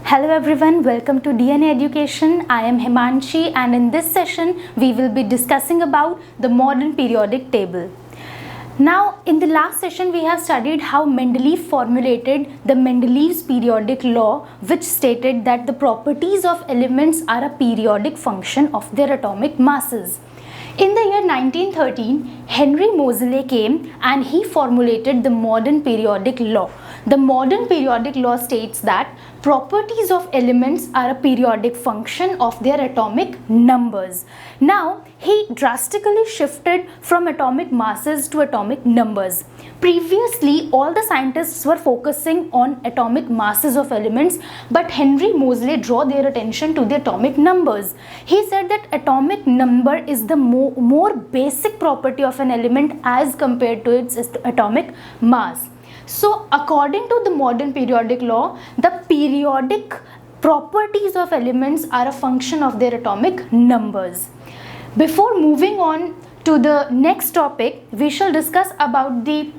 Hello everyone, welcome to DNA Education. I am Himanshi and in this session we will be discussing about the modern periodic table. Now in the last session we have studied how Mendeleev formulated the Mendeleev's periodic law, which stated that the properties of elements are a periodic function of their atomic masses. In the year 1913, Henry Moseley came and he formulated the modern periodic law. The modern periodic law states that properties of elements are a periodic function of their atomic numbers. Now, he drastically shifted from atomic masses to atomic numbers. Previously, all the scientists were focusing on atomic masses of elements, but Henry Moseley drew their attention to the atomic numbers. He said that atomic number is the more basic property of an element as compared to its atomic mass. So, according to the modern periodic law, the periodic properties of elements are a function of their atomic numbers. Before moving on to the next topic, we shall discuss about the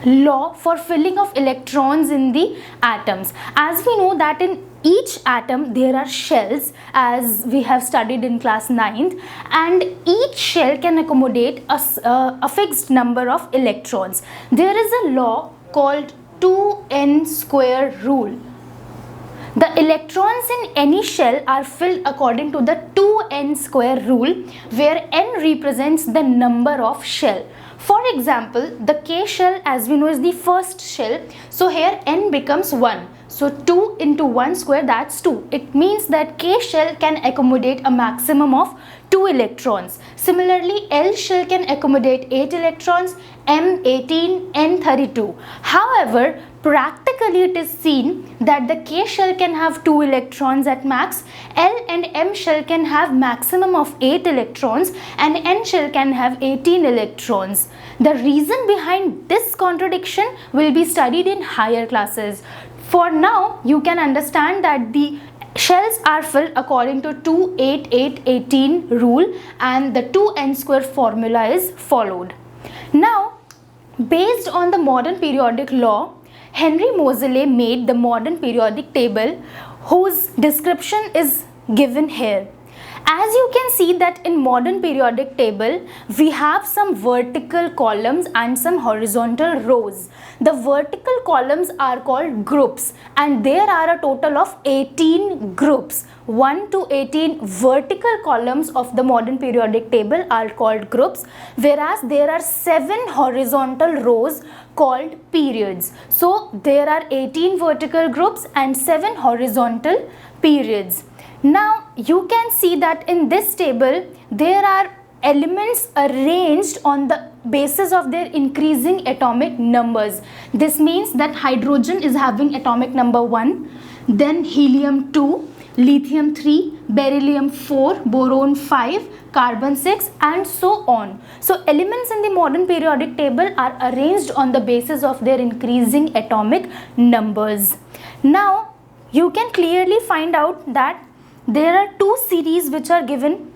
law for filling of electrons in the atoms. As we know that in each atom there are shells, as we have studied in class 9th, and each shell can accommodate a fixed number of electrons. There is a law called 2n square rule. The electrons in any shell are filled according to the 2n square rule, where n represents the number of shell. For example, the K shell, as we know, is the first shell. So here n becomes 1. So 2 into 1 square, that's 2. It means that K shell can accommodate a maximum of 2 electrons. Similarly, L shell can accommodate 8 electrons, M 18, N 32. However, practically it is seen that the K shell can have 2 electrons at max, L and M shell can have maximum of 8 electrons, and N shell can have 18 electrons. The reason behind this contradiction will be studied in higher classes. For now, you can understand that the shells are filled according to 2, 8, 8, 18 rule, and the 2n square formula is followed. Now, based on the modern periodic law, Henry Moseley made the modern periodic table, whose description is given here. As you can see that in modern periodic table, we have some vertical columns and some horizontal rows. The vertical columns are called groups, and there are a total of 18 groups. 1 to 18 vertical columns of the modern periodic table are called groups, whereas there are 7 horizontal rows called periods. So there are 18 vertical groups and 7 horizontal periods. Now you can see that in this table there are elements arranged on the basis of their increasing atomic numbers. This means that hydrogen is having atomic number 1, then helium 2, lithium 3, beryllium 4, boron 5, carbon 6, and so on. So elements in the modern periodic table are arranged on the basis of their increasing atomic numbers. Now you can clearly find out that there are 2 series which are given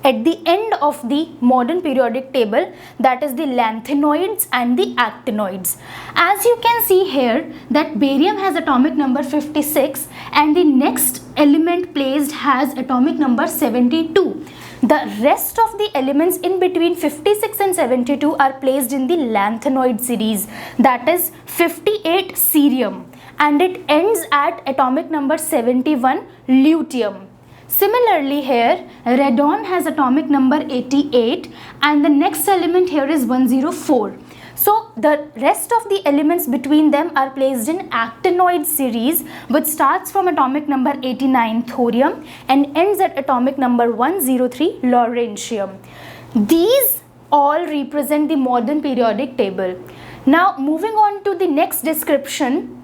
at the end of the modern periodic table, that is the lanthanoids and the actinoids. As you can see here that barium has atomic number 56 and the next element placed has atomic number 72. The rest of the elements in between 56 and 72 are placed in the lanthanoid series, that is 58 cerium, and it ends at atomic number 71 lutetium. Similarly here, radon has atomic number 88 and the next element here is 104. So the rest of the elements between them are placed in actinoid series, which starts from atomic number 89 thorium and ends at atomic number 103 lawrencium. These all represent the modern periodic table. Now moving on to the next description,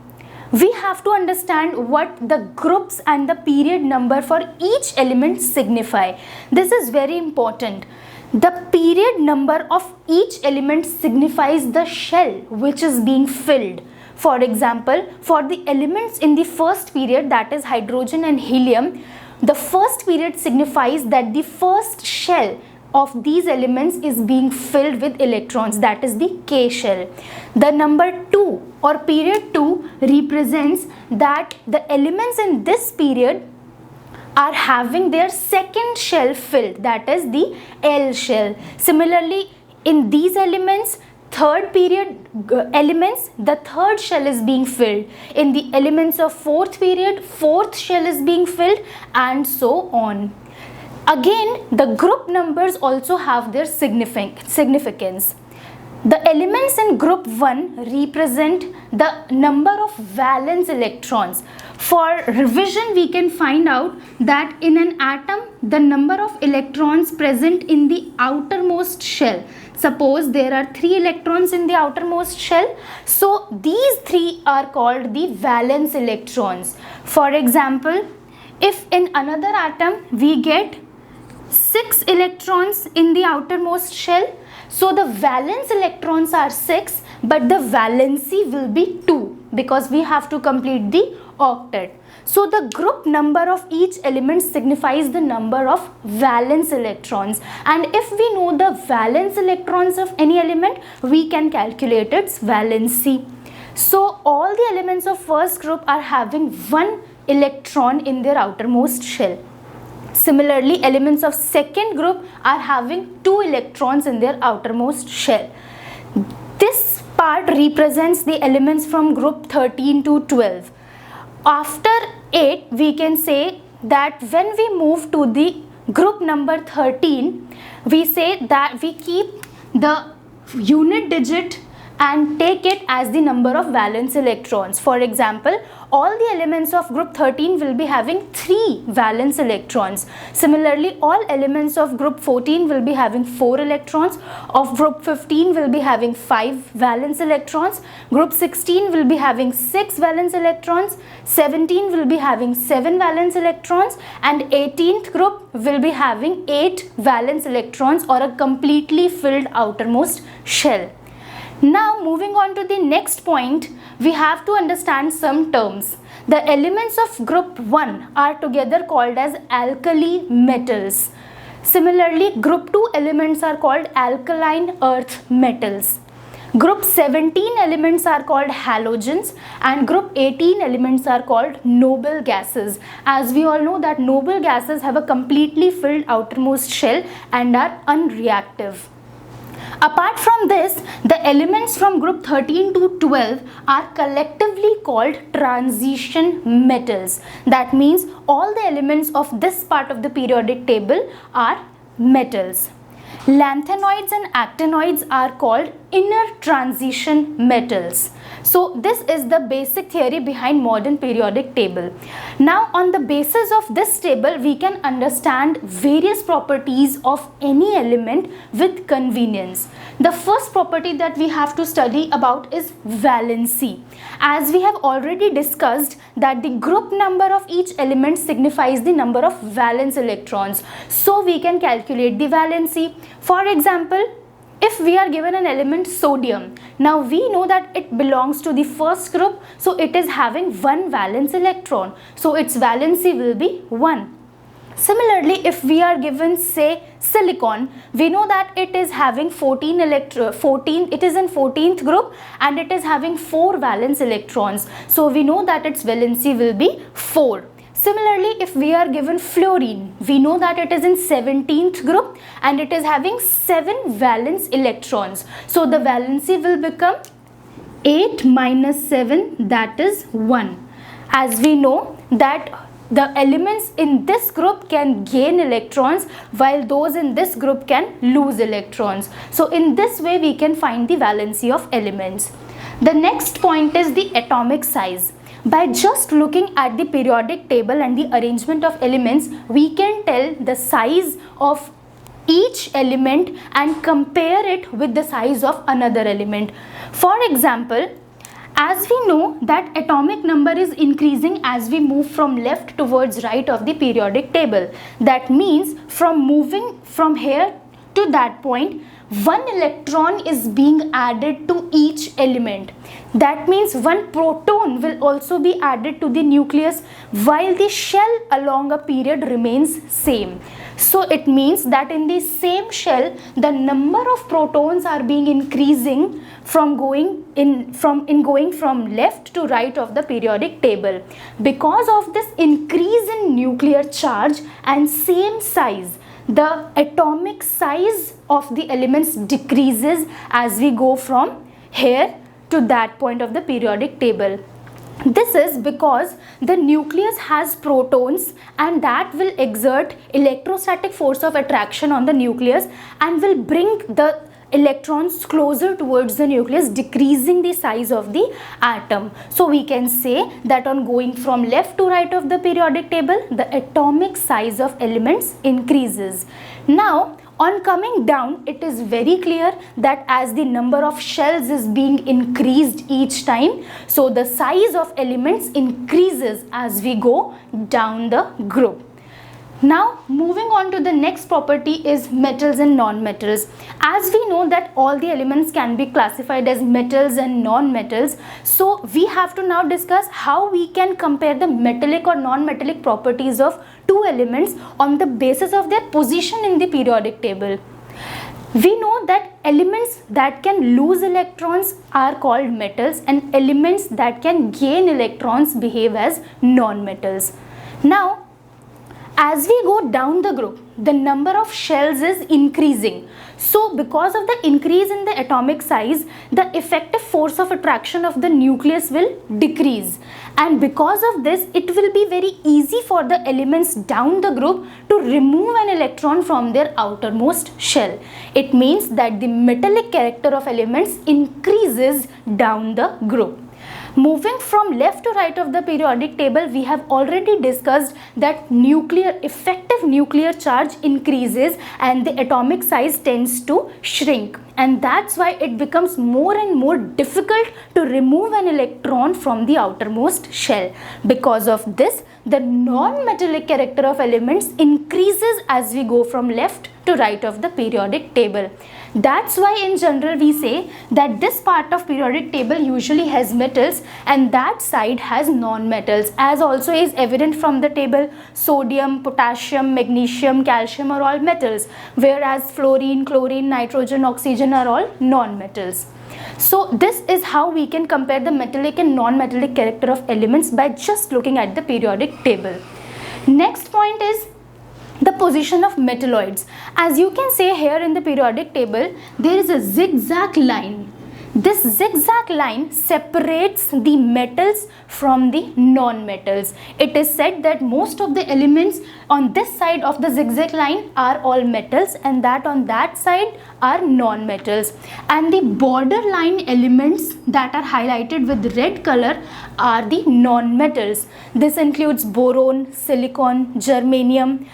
we have to understand what the groups and the period number for each element signify. This is very important. The period number of each element signifies the shell which is being filled. For example, for the elements in the first period, that is hydrogen and helium, the first period signifies that the first shell of these elements is being filled with electrons, that is the K shell. The number 2 or period 2 represents that the elements in this period are having their second shell filled, that is the L shell. Similarly, in these elements, third period elements, the third shell is being filled. In the elements of fourth period, fourth shell is being filled, and so on. Again, the group numbers also have their significance. The elements in group 1 represent the number of valence electrons. For revision, we can find out that in an atom, the number of electrons present in the outermost shell. Suppose there are 3 electrons in the outermost shell. So these 3 are called the valence electrons. For example, if in another atom we get 6 electrons in the outermost shell, so the valence electrons are 6, but the valency will be 2 because we have to complete the octet. So the group number of each element signifies the number of valence electrons, and if we know the valence electrons of any element, we can calculate its valency. So all the elements of first group are having 1 electron in their outermost shell. Similarly, elements of second group are having 2 electrons in their outermost shell. This part represents the elements from group 13 to 12. After 8, we can say that when we move to the group number 13, we say that we keep the unit digit and take it as the number of valence electrons. For example, all the elements of group 13 will be having 3 valence electrons. Similarly, all elements of group 14 will be having 4 electrons. Of group 15 will be having 5 valence electrons. Group 16 will be having 6 valence electrons. 17 will be having 7 valence electrons, and 18th group will be having 8 valence electrons or a completely filled outermost shell. Now moving on to the next point, we have to understand some terms. The elements of group 1 are together called as alkali metals. Similarly, group 2 elements are called alkaline earth metals. Group 17 elements are called halogens, and group 18 elements are called noble gases. As we all know that noble gases have a completely filled outermost shell and are unreactive. Apart from this, the elements from group 13 to 12 are collectively called transition metals. That means all the elements of this part of the periodic table are metals. Lanthanoids and actinoids are called inner transition metals. So this is the basic theory behind modern periodic table. Now on the basis of this table, we can understand various properties of any element with convenience. The first property that we have to study about is valency. As we have already discussed that the group number of each element signifies the number of valence electrons. So we can calculate the valency. For example, if we are given an element sodium, now we know that it belongs to the first group, so it is having 1 valence electron, so its valency will be 1. Similarly, if we are given say silicon, we know that it is having 14, it is in 14th group and it is having 4 valence electrons, so we know that its valency will be 4. Similarly, if we are given fluorine, we know that it is in 17th group and it is having 7 valence electrons. So the valency will become 8 minus 7, that is 1. As we know that the elements in this group can gain electrons while those in this group can lose electrons. So in this way we can find the valency of elements. The next point is the atomic size. By just looking at the periodic table and the arrangement of elements, we can tell the size of each element and compare it with the size of another element. For example, as we know that atomic number is increasing as we move from left towards right of the periodic table. That means from moving from here to that point, 1 electron is being added to each element. That means 1 proton will also be added to the nucleus while the shell along a period remains same. So it means that in the same shell, the number of protons are being increasing from going from left to right of the periodic table. Because of this increase in nuclear charge and same size, the atomic size of the elements decreases as we go from here to that point of the periodic table. This is because the nucleus has protons, and that will exert electrostatic force of attraction on the nucleus and will bring the electrons closer towards the nucleus, decreasing the size of the atom. So we can say that on going from left to right of the periodic table, the atomic size of elements increases. Now on coming down, it is very clear that as the number of shells is being increased each time, so the size of elements increases as we go down the group. Now moving on to the next property is metals and non-metals. As we know that all the elements can be classified as metals and non-metals, so we have to now discuss how we can compare the metallic or non-metallic properties of two elements on the basis of their position in the periodic table. We know that elements that can lose electrons are called metals, and elements that can gain electrons behave as non-metals. Now as we go down the group, the number of shells is increasing. So because of the increase in the atomic size, the effective force of attraction of the nucleus will decrease. And because of this, it will be very easy for the elements down the group to remove an electron from their outermost shell. It means that the metallic character of elements increases down the group. Moving from left to right of the periodic table, we have already discussed that effective nuclear charge increases and the atomic size tends to shrink, and that's why it becomes more and more difficult to remove an electron from the outermost shell. Because of this, the non-metallic character of elements increases as we go from left to right of the periodic table. That's why in general we say that this part of periodic table usually has metals and that side has non-metals, as also is evident from the table. Sodium, potassium, magnesium, calcium are all metals, whereas fluorine, chlorine, nitrogen, oxygen are all non-metals. So this is how we can compare the metallic and non-metallic character of elements by just looking at the periodic table. Next point is the position of metalloids. As you can see here in the periodic table, there is a zigzag line. This zigzag line separates the metals from the non-metals. It is said that most of the elements on this side of the zigzag line are all metals, and that on that side are non-metals. And the borderline elements that are highlighted with red color are the non-metals. This includes boron, silicon, germanium,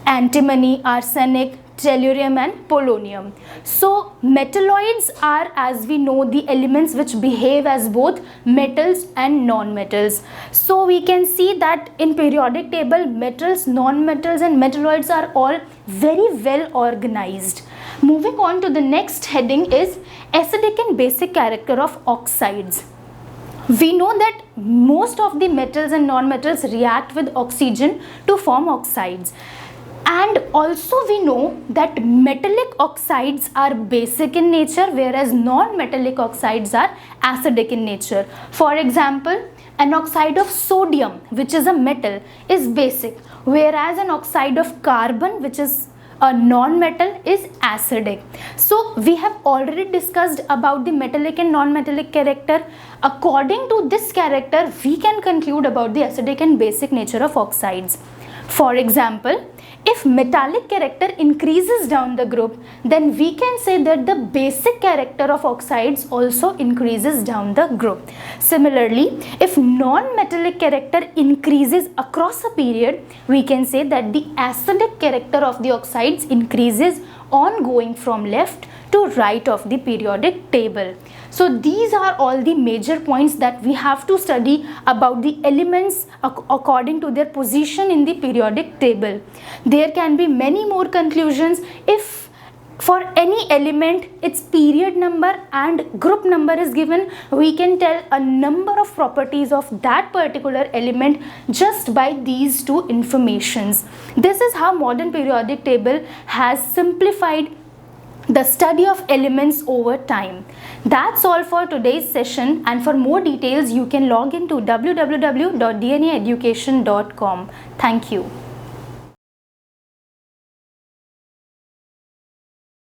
antimony, arsenic, tellurium and polonium. So metalloids are, as we know, the elements which behave as both metals and non-metals. So we can see that in periodic table, metals, non-metals and metalloids are all very well organized. Moving on to the next heading is acidic and basic character of oxides. We know that most of the metals and non-metals react with oxygen to form oxides. And also we know that metallic oxides are basic in nature, whereas non-metallic oxides are acidic in nature. For example, an oxide of sodium, which is a metal, is basic, whereas an oxide of carbon, which is a non-metal, is acidic. So we have already discussed about the metallic and non-metallic character. According to this character, we can conclude about the acidic and basic nature of oxides. For example, if metallic character increases down the group, then we can say that the basic character of oxides also increases down the group. Similarly, if non-metallic character increases across a period, we can say that the acidic character of the oxides increases on going from left to right of the periodic table. So these are all the major points that we have to study about the elements according to their position in the periodic table. There can be many more conclusions. If For any element, its period number and group number is given. We can tell a number of properties of that particular element just by these two informations. This is how modern periodic table has simplified the study of elements over time. That's all for today's session, and for more details you can log into www.dnaeducation.com. Thank you.